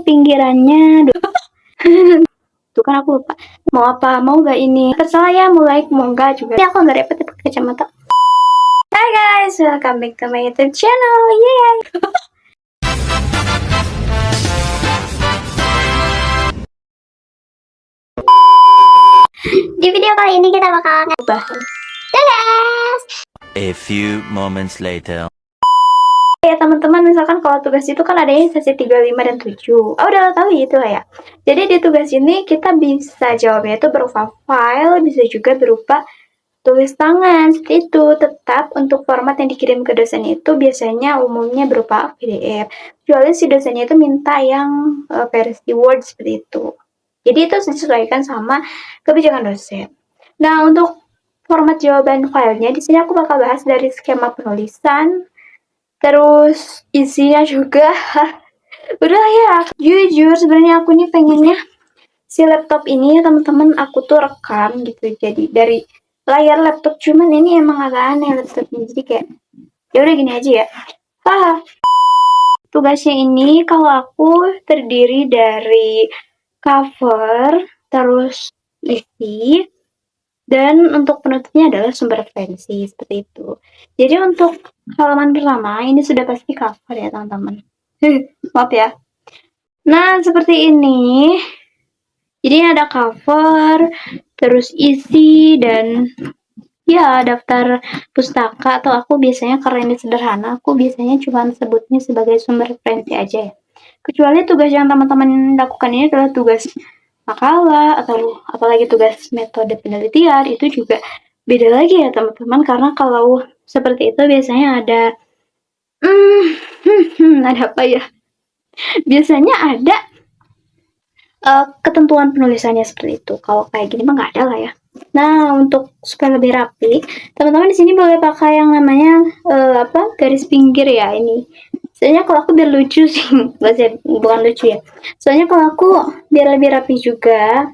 pinggirannya. Tuh kan aku lupa. Mau apa? Mau gak ini? Terserah ya, mau like, mau enggak juga. Ya aku nggak repot pakai kacamata. Hai guys, welcome back to my YouTube channel. Yeay! Di video kali ini kita bakal bahas tugas. A few moments later. Ya teman-teman, misalkan kalau tugas itu kan ada yang sesi 35 dan 7. Oh, udah tahu itu lah ya. Jadi di tugas ini kita bisa jawabnya itu berupa file, bisa juga berupa tulis tangan. Seperti itu. Tetap untuk format yang dikirim ke dosen itu biasanya umumnya berupa PDF. Kecuali si dosennya itu minta yang versi Word seperti itu. Jadi itu disesuaikan sama kebijakan dosen. Nah, untuk format jawaban filenya, di sini aku bakal bahas dari skema penulisan, terus isinya juga. Udah ya, jujur sebenarnya aku nih pengennya si laptop ini teman-teman aku tuh rekam gitu. Jadi dari layar laptop, cuman ini emang agak aneh laptopnya. Jadi kayak ya udah gini aja ya. Tugasnya ini kalau aku terdiri dari cover, terus isi, dan untuk penutupnya adalah sumber referensi, seperti itu. Jadi untuk halaman pertama, ini sudah pasti cover ya teman-teman. Maaf ya. Nah, seperti ini. Jadi ada cover, terus isi, dan ya daftar pustaka, atau aku biasanya karena ini sederhana, aku biasanya cuma sebutnya sebagai sumber referensi aja ya. Kecuali tugas yang teman-teman lakukan ini adalah tugas makalah atau apalagi tugas metode penelitian, itu juga beda lagi ya teman-teman, karena kalau seperti itu biasanya ada ada apa ya? Biasanya ada ketentuan penulisannya seperti itu. Kalau kayak gini mah nggak ada lah ya. Nah, untuk supaya lebih rapi, teman-teman di sini boleh pakai yang namanya garis pinggir ya ini. Soalnya kalau aku biar lucu sih, bukan lucu ya. Soalnya kalau aku biar lebih rapi juga,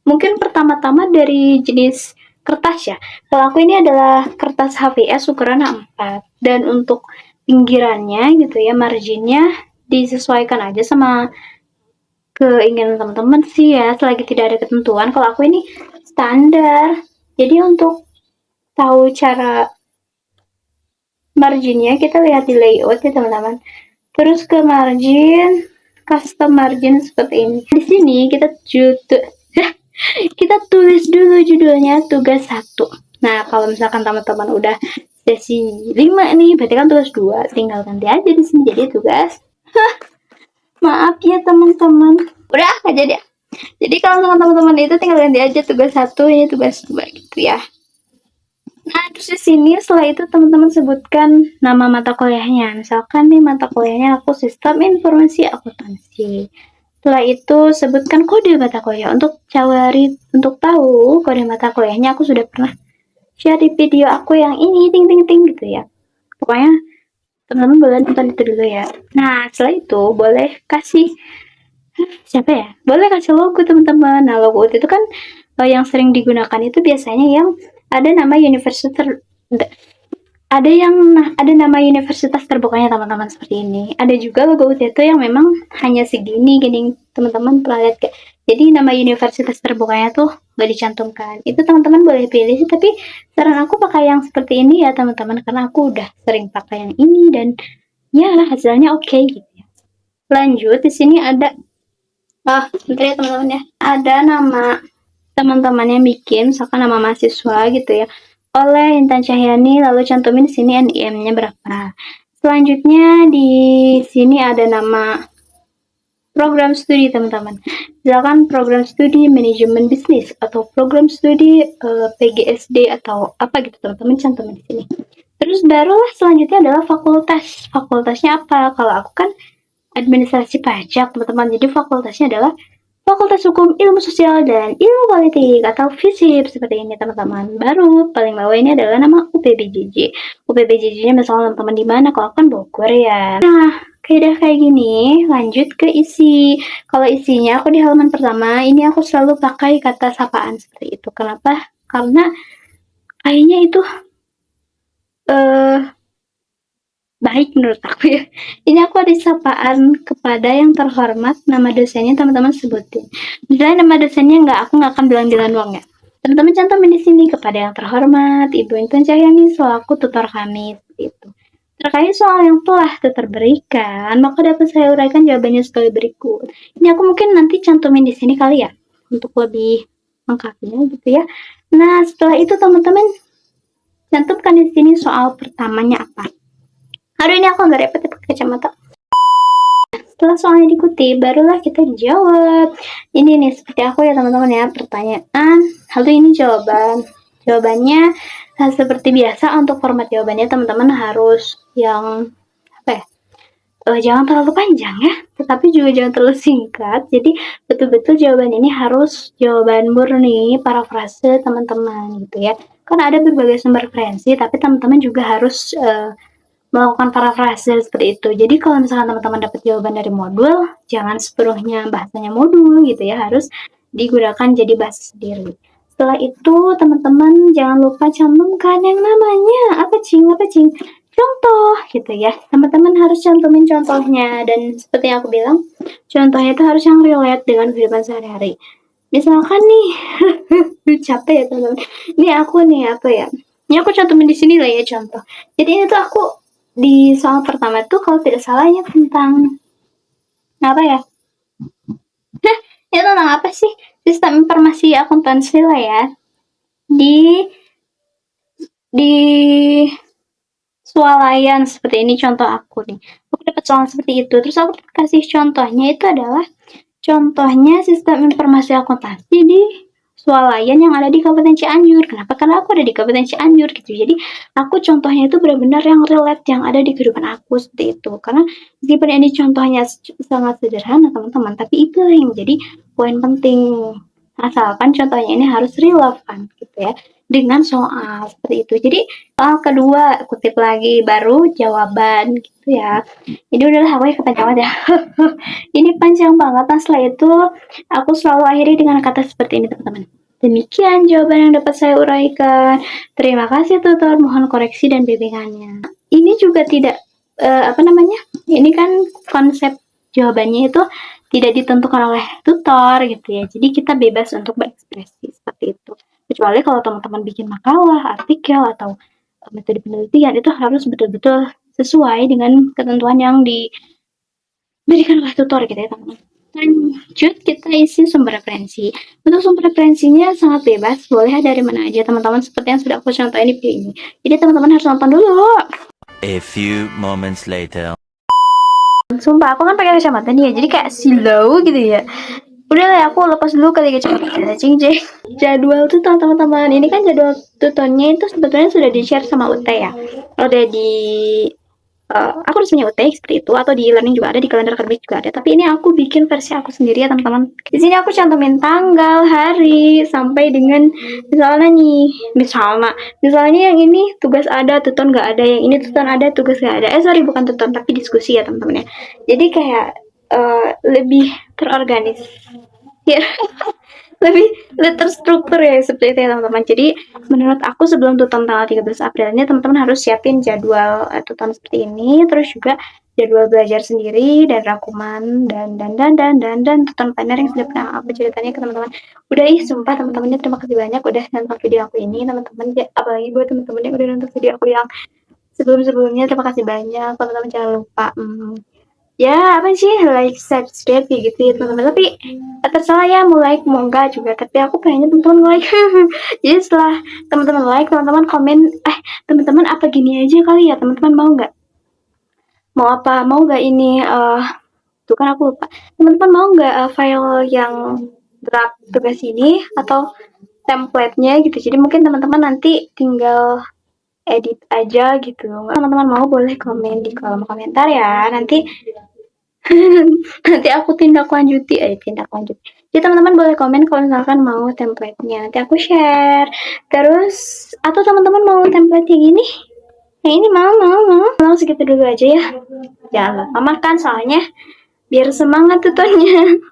mungkin pertama-tama dari jenis kertas ya. Kalau aku ini adalah kertas HVS ukuran A4, dan untuk pinggirannya gitu ya, marginnya disesuaikan aja sama keinginan teman-teman sih ya, selagi tidak ada ketentuan. Kalau aku ini standar. Jadi untuk tahu cara marginnya, kita lihat di layout ya teman-teman. Terus ke margin, custom margin seperti ini. Di sini kita kita tulis dulu judulnya tugas 1. Nah, kalau misalkan teman-teman udah sesi 5 nih, berarti kan tugas 2. Tinggal ganti aja di sini jadi tugas. Maaf ya teman-teman. Udah aja deh. Jadi kalau teman-teman itu tinggal ganti aja tugas 1, ini tugas 2 gitu ya. Nah, terus di sini setelah itu teman-teman sebutkan nama mata kuliahnya. Misalkan nih mata kuliahnya aku Sistem Informasi Akuntansi. Setelah itu sebutkan kode mata kuliah. Untuk tahu kode mata kuliahnya aku sudah pernah share di video aku yang ini ting ting ting gitu ya. Pokoknya teman-teman boleh nonton itu dulu ya. Nah, setelah itu boleh kasih siapa ya? Boleh kasih logo teman-teman. Nah, logo itu kan yang sering digunakan itu biasanya yang ada nama universitas ada nama universitas terbukanya teman-teman seperti ini. Ada juga logo UT itu yang memang hanya segini gini teman-teman pernah lihat kayak. Jadi nama universitas terbukanya tuh gak dicantumkan. Itu teman-teman boleh pilih sih, tapi saran aku pakai yang seperti ini ya teman-teman, karena aku udah sering pakai yang ini dan ya hasilnya oke gitu ya. Lanjut di sini ada bentar ya teman-teman ya. Ada nama teman-teman yang bikin, misalkan nama mahasiswa gitu ya, oleh Intan Cahyani, lalu cantumin di sini NIM-nya berapa. Selanjutnya di sini ada nama program studi teman-teman. Misalkan program studi manajemen bisnis atau program studi PGSD atau apa gitu teman-teman, cantumin di sini. Terus barulah selanjutnya adalah fakultas. Fakultasnya apa? Kalau aku kan administrasi pajak teman-teman, jadi fakultasnya adalah Fakultas Hukum Ilmu Sosial dan Ilmu Politik atau FISIP seperti ini teman-teman. Baru paling bawah ini adalah nama UPBJJ. UPBJJ-nya misalnya teman-teman di mana? Kalau kan Bogor ya. Nah, kayak gini, lanjut ke isi. Kalau isinya aku di halaman pertama, ini aku selalu pakai kata sapaan seperti itu. Kenapa? Karena kayaknya itu baik menurut aku ya. Ini aku ada sapaan kepada yang terhormat, nama dosennya teman-teman sebutin. Misalnya nama dosennya aku nggak akan bilang di luang ya. Teman-teman cantumin di sini kepada yang terhormat, Ibu Intan Cahyani selaku tutor kami itu. Terkait soal yang telah terberikan, maka dapat saya uraikan jawabannya sebagai berikut. Ini aku mungkin nanti cantumin di sini kali ya, untuk lebih lengkapnya gitu ya. Nah, setelah itu teman-teman cantumkan di sini soal pertamanya apa. Aduh, ini aku agak repot pakai kacamata. Setelah soalnya dikutip, barulah kita jawab. Ini nih, seperti aku ya teman-teman ya, pertanyaan, lalu ini jawaban. Jawabannya seperti biasa untuk format jawabannya teman-teman harus yang apa ya? Jangan terlalu panjang ya, tetapi juga jangan terlalu singkat. Jadi betul-betul jawaban ini harus jawaban murni, parafrase teman-teman gitu ya. Kan ada berbagai sumber referensi, tapi teman-teman juga harus melakukan parafrase seperti itu. Jadi kalau misalkan teman-teman dapat jawaban dari modul, jangan sepenuhnya bahasanya modul gitu ya, harus digunakan jadi bahasa sendiri. Setelah itu teman-teman jangan lupa cantumkan yang namanya apa cing contoh gitu ya. Teman-teman harus cantumin contohnya, dan seperti yang aku bilang, contohnya itu harus yang relate dengan kehidupan sehari-hari. Misalkan nih, capek ya teman-teman. Ini aku nih apa ya? Ini aku cantumin di sini lah ya contoh. Jadi ini tuh aku di soal pertama tuh kalau tidak salahnya tentang apa ya? Ya tentang apa sih? Sistem informasi akuntansi lah ya. Di swalayan seperti ini contoh aku nih. Aku dapat soal seperti itu. Terus aku kasih contohnya itu adalah contohnya sistem informasi akuntansi di swalayan yang ada di Kabupaten Cianjur. Kenapa? Karena aku ada di Kabupaten Cianjur gitu. Jadi aku contohnya itu benar-benar yang relate yang ada di kehidupan aku seperti itu. Karena meskipun ini contohnya sangat sederhana teman-teman, tapi itu yang jadi poin penting. Asalkan contohnya ini harus relevan gitu ya dengan soal seperti itu. Jadi soal kedua kutip lagi baru jawaban gitu ya. Jadi udahlah aku kepanjangan ya. Ini panjang banget. Nah setelah itu aku selalu akhiri dengan kata seperti ini teman-teman. Demikian jawaban yang dapat saya uraikan. Terima kasih tutor, mohon koreksi dan bimbingannya. Ini juga tidak apa namanya? Ini kan konsep jawabannya itu tidak ditentukan oleh tutor gitu ya. Jadi kita bebas untuk berekspresi seperti itu. Kecuali kalau teman-teman bikin makalah, artikel atau metode penelitian itu harus betul-betul sesuai dengan ketentuan yang diberikan oleh tutor gitu ya teman-teman. Lanjut kita isi sumber referensi. Untuk sumber referensinya sangat bebas, boleh dari mana aja teman-teman seperti yang sudah aku contohin di video ini. Jadi teman-teman harus nonton dulu. A few moments later. Sumpah aku kan pakai kacamata nih ya, jadi kayak silau gitu ya. Udah lah aku lepas dulu kali kacamata cing. Jadwal tuh teman-teman, ini kan jadwal tutornya itu sebetulnya sudah di share sama UT ya. Udah di aku harus punya UT seperti itu, atau di e-learning juga ada, di kalender akademik juga ada. Tapi ini aku bikin versi aku sendiri ya teman-teman. Di sini aku cantumin tanggal, hari, sampai dengan misalnya yang ini tugas ada, tuton nggak ada, yang ini tuton ada, tugas nggak ada. Sorry bukan tuton tapi diskusi ya teman-teman ya. Jadi kayak lebih terorganisir. lebih terstruktur ya seperti itu ya teman-teman. Jadi menurut aku sebelum tuton tanggal 13 April ini teman-teman harus siapin jadwal tuton seperti ini, terus juga jadwal belajar sendiri dan rangkuman dan tuton planner yang sudah pernah aku ceritanya ke teman-teman. Udah sumpah teman-temannya terima kasih banyak udah nonton video aku ini teman-teman ya, apalagi buat teman-teman yang udah nonton video aku yang sebelum-sebelumnya terima kasih banyak teman-teman. Jangan lupa ya apa sih like subscribe kayak gitu ya teman-teman, tapi terserah ya mau like mau enggak juga, tapi aku pengennya teman-teman like. Jadi setelah teman-teman like, teman-teman komen teman-teman apa gini aja kali ya, teman-teman mau nggak, mau nggak ini tuh kan aku lupa, teman-teman mau nggak file yang draft tugas ini atau template-nya gitu. Jadi mungkin teman-teman nanti tinggal edit aja gitu. Teman-teman mau boleh komen di kolom komentar ya, nanti nanti aku tindak lanjuti. Jadi teman-teman boleh komen kalau misalkan mau template-nya, nanti aku share. Terus atau teman-teman mau template yang ini, mau segitu dulu aja ya. Jangan lupa makan soalnya biar semangat tutornya.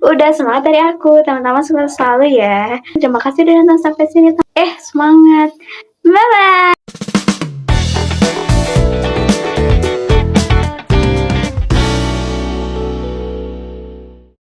Udah semangat dari aku, teman-teman selalu ya. Terima kasih udah nonton sampai sini. Semangat. Bye bye.